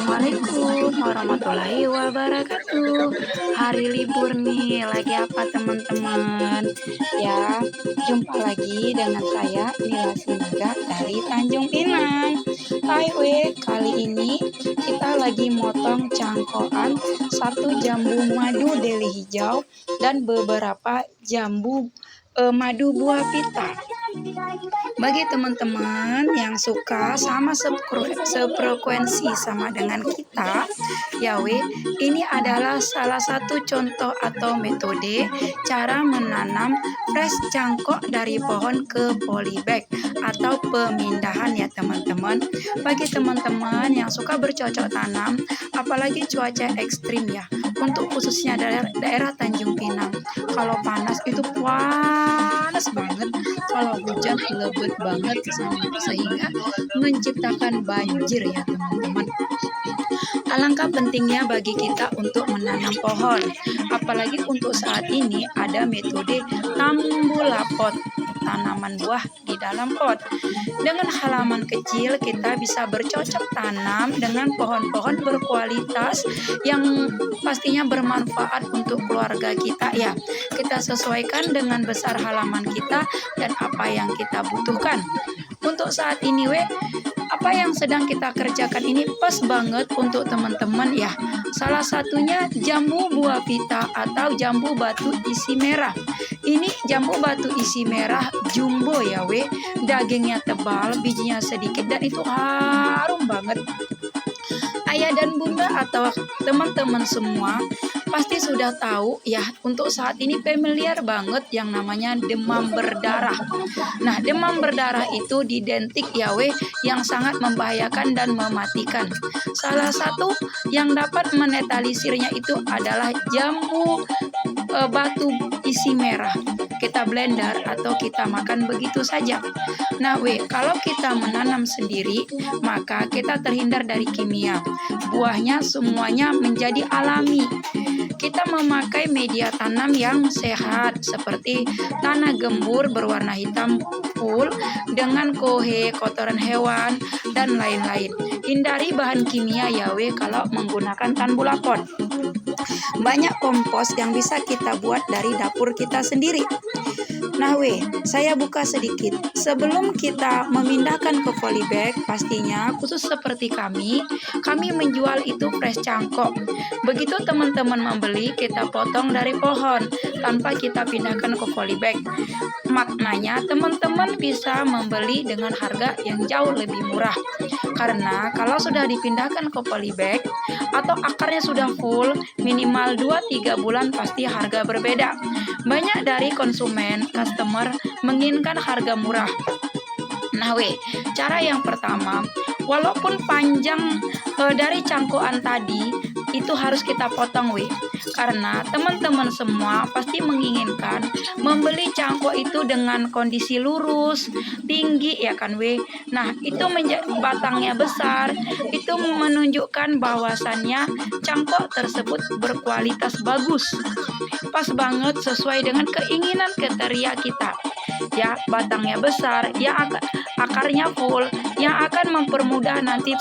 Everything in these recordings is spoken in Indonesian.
Assalamualaikum warahmatullahi wabarakatuh. Hari libur nih, lagi apa teman-teman? Ya, jumpa lagi dengan saya Nila Sinaga dari Tanjung Pinang. Hai weh, kali ini kita lagi motong cangkokan satu jambu madu deli hijau dan beberapa jambu madu buah pita. Bagi teman-teman yang suka sama sefrekuensi sama dengan kita, ya weh, ini adalah salah satu contoh atau metode cara menanam fresh cangkok dari pohon ke polybag atau pemindahan ya teman-teman. Bagi teman-teman yang suka bercocok tanam, apalagi cuaca ekstrim ya, untuk khususnya daerah Tanjung Pinang. Kalau panas itu panas banget, kalau hujan lebat banget sehingga menciptakan banjir ya teman-teman. Alangkah pentingnya bagi kita untuk menanam pohon, apalagi untuk saat ini ada metode tambulapot, tanaman buah di dalam pot. Dengan halaman kecil kita bisa bercocok tanam dengan pohon-pohon berkualitas yang pastinya bermanfaat untuk keluarga kita ya. Kita sesuaikan dengan besar halaman kita dan apa yang kita butuhkan. Untuk saat ini apa yang sedang kita kerjakan ini pas banget untuk teman-teman ya. Salah satunya jambu buah pita atau jambu batu isi merah. Ini jambu batu isi merah jumbo ya dagingnya tebal, bijinya sedikit dan itu harum banget. Ayah dan bunda atau teman-teman semua pasti sudah tahu ya, untuk saat ini familiar banget yang namanya demam berdarah. Nah, demam berdarah itu identik ya yang sangat membahayakan dan mematikan. Salah satu yang dapat menetralisirnya itu adalah jambu batu isi merah. Kita blender atau kita makan begitu saja. Nah kalau kita menanam sendiri, maka kita terhindar dari kimia. Buahnya semuanya menjadi alami. Kita memakai media tanam yang sehat seperti tanah gembur berwarna hitam full dengan kohe, kotoran hewan, dan lain-lain. Hindari bahan kimia ya kalau menggunakan tambulapot. Banyak kompos yang bisa kita buat dari dapur kita sendiri. Nah saya buka sedikit. Sebelum kita memindahkan ke polybag, pastinya khusus seperti kami menjual itu fresh cangkok. Begitu teman-teman membeli, kita potong dari pohon tanpa kita pindahkan ke polybag. Maknanya teman-teman bisa membeli dengan harga yang jauh lebih murah. Karena kalau sudah dipindahkan ke polybag atau akarnya sudah full, minimal 2-3 bulan pasti harga berbeda. Banyak dari konsumen, customer menginginkan harga murah. Nah cara yang pertama, walaupun panjang dari cangkokan tadi itu harus kita potong karena teman-teman semua pasti menginginkan membeli cangkok itu dengan kondisi lurus, tinggi ya kan Nah itu batangnya besar, itu menunjukkan bahwasannya cangkok tersebut berkualitas bagus, pas banget sesuai dengan keinginan kriteria kita ya. Batangnya besar ya, akarnya full yang akan mempermudah nanti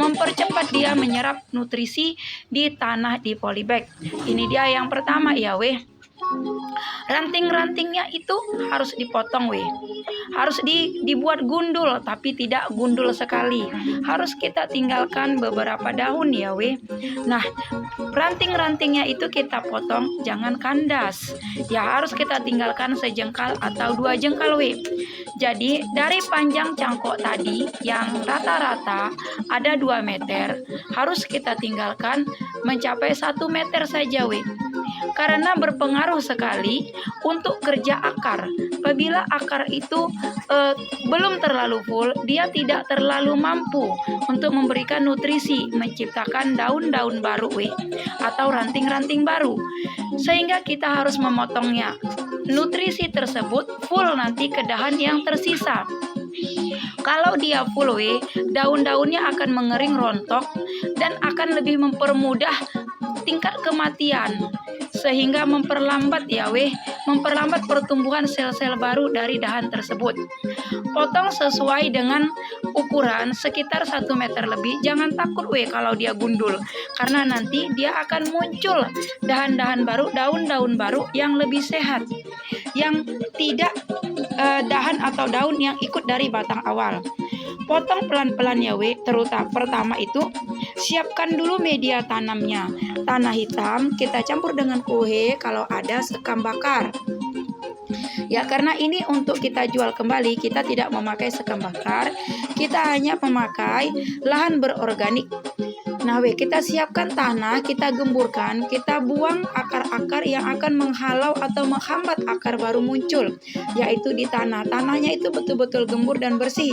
mempercepat dia menyerap nutrisi di tanah di polybag. Ini dia yang pertama ya ranting-rantingnya itu harus dipotong harus dibuat gundul, tapi tidak gundul sekali, harus kita tinggalkan beberapa daun ya Nah ranting-rantingnya itu kita potong, jangan kandas ya, harus kita tinggalkan sejengkal atau 2 jengkal Jadi dari panjang cangkok tadi yang rata-rata ada 2 meter, harus kita tinggalkan mencapai 1 meter saja karena berpengaruh sekali untuk kerja akar. Apabila akar itu belum terlalu full, dia tidak terlalu mampu untuk memberikan nutrisi, menciptakan daun-daun baru atau ranting-ranting baru, sehingga kita harus memotongnya. Nutrisi tersebut full nanti ke dahan yang tersisa. Kalau dia full daun-daunnya akan mengering rontok dan akan lebih mempermudah tingkat kematian, sehingga memperlambat pertumbuhan sel-sel baru dari dahan tersebut. Potong sesuai dengan ukuran sekitar 1 meter lebih. Jangan takut kalau dia gundul, karena nanti dia akan muncul dahan-dahan baru, daun-daun baru yang lebih sehat, yang tidak dahan atau daun yang ikut dari batang awal. Potong pelan-pelan terutama pertama itu siapkan dulu media tanamnya. Tanah hitam kita campur dengan kuhe, kalau ada sekam bakar. Ya, karena ini untuk kita jual kembali, kita tidak memakai sekam bakar, kita hanya memakai lahan berorganik. Nah, kita siapkan tanah, kita gemburkan, kita buang akar-akar yang akan menghalau atau menghambat akar baru muncul, yaitu di tanah. Tanahnya itu betul-betul gembur dan bersih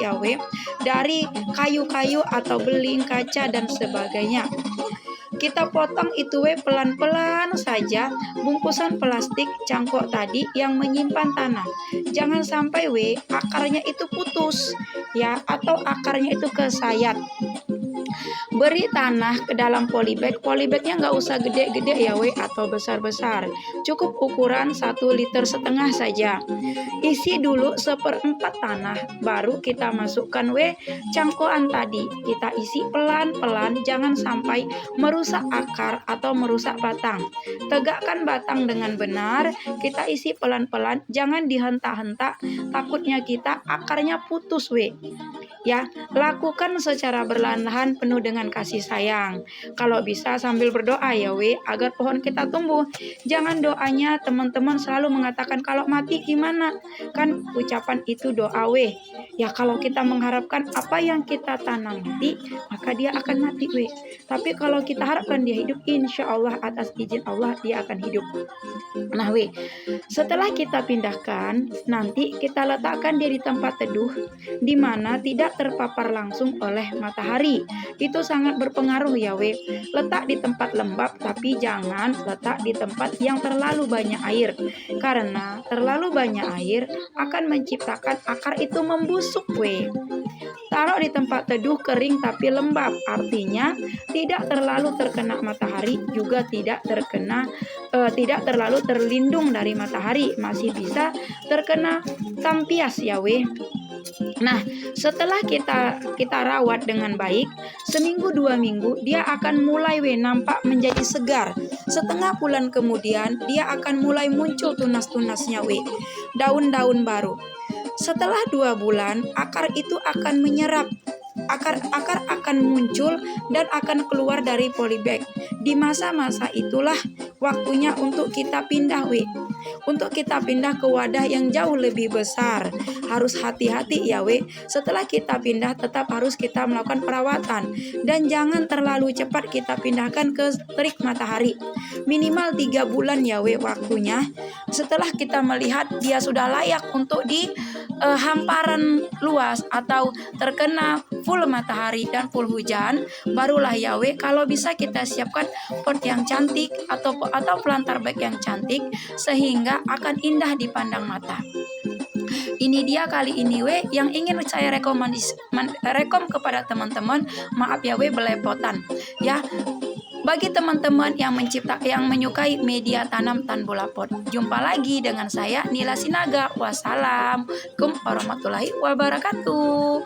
dari kayu-kayu atau beling, kaca dan sebagainya. Kita potong itu pelan-pelan saja bungkusan plastik cangkok tadi yang menyimpan tanah. Jangan sampai akarnya itu putus atau akarnya itu kesayat. Beri tanah ke dalam polybag. Polybagnya nggak usah gede-gede atau besar-besar. Cukup ukuran 1,5 liter saja. Isi dulu 1/4 tanah, baru kita masukkan cangkokan tadi. Kita isi pelan-pelan, jangan sampai merusak akar atau merusak batang. Tegakkan batang dengan benar, kita isi pelan-pelan, jangan dihentak-hentak, takutnya kita akarnya putus lakukan secara perlahan-lahan penuh dengan kasih sayang. Kalau bisa sambil berdoa agar pohon kita tumbuh. Jangan doanya teman-teman selalu mengatakan kalau mati gimana? Kan ucapan itu doa kalau kita mengharapkan apa yang kita tanam mati, maka dia akan mati Tapi kalau kita harapkan dia hidup, insya Allah atas izin Allah dia akan hidup. Nah setelah kita pindahkan, nanti kita letakkan dia di tempat teduh, di mana tidak terpapar langsung oleh matahari. Itu sangat berpengaruh Letak di tempat lembab, tapi jangan letak di tempat yang terlalu banyak air, karena terlalu banyak air akan menciptakan akar itu membusuk Taruh di tempat teduh kering tapi lembab, artinya tidak terlalu terkena matahari, juga tidak terlalu terlindung dari matahari, masih bisa terkena tampias Nah, setelah kita rawat dengan baik, 1-2 minggu dia akan mulai nampak menjadi segar. Setengah bulan kemudian dia akan mulai muncul tunas-tunasnya daun-daun baru. Setelah 2 bulan akar itu akan menyerap. Akar akan muncul dan akan keluar dari polybag. Di masa-masa itulah waktunya untuk kita pindah Untuk kita pindah ke wadah yang jauh lebih besar. Harus hati-hati Setelah kita pindah tetap harus kita melakukan perawatan, dan jangan terlalu cepat kita pindahkan ke terik matahari. Minimal 3 bulan waktunya. Setelah kita melihat dia sudah layak untuk di hamparan luas atau terkena full matahari dan full hujan, barulah kalau bisa kita siapkan pot yang cantik atau plantar bag yang cantik, sehingga akan indah dipandang mata. Ini dia kali ini yang ingin saya rekom kepada teman-teman. Maaf belepotan bagi teman-teman yang menyukai media tanam tan bola pot. Jumpa lagi dengan saya Nila Sinaga. Wassalamualaikum warahmatullahi wabarakatuh.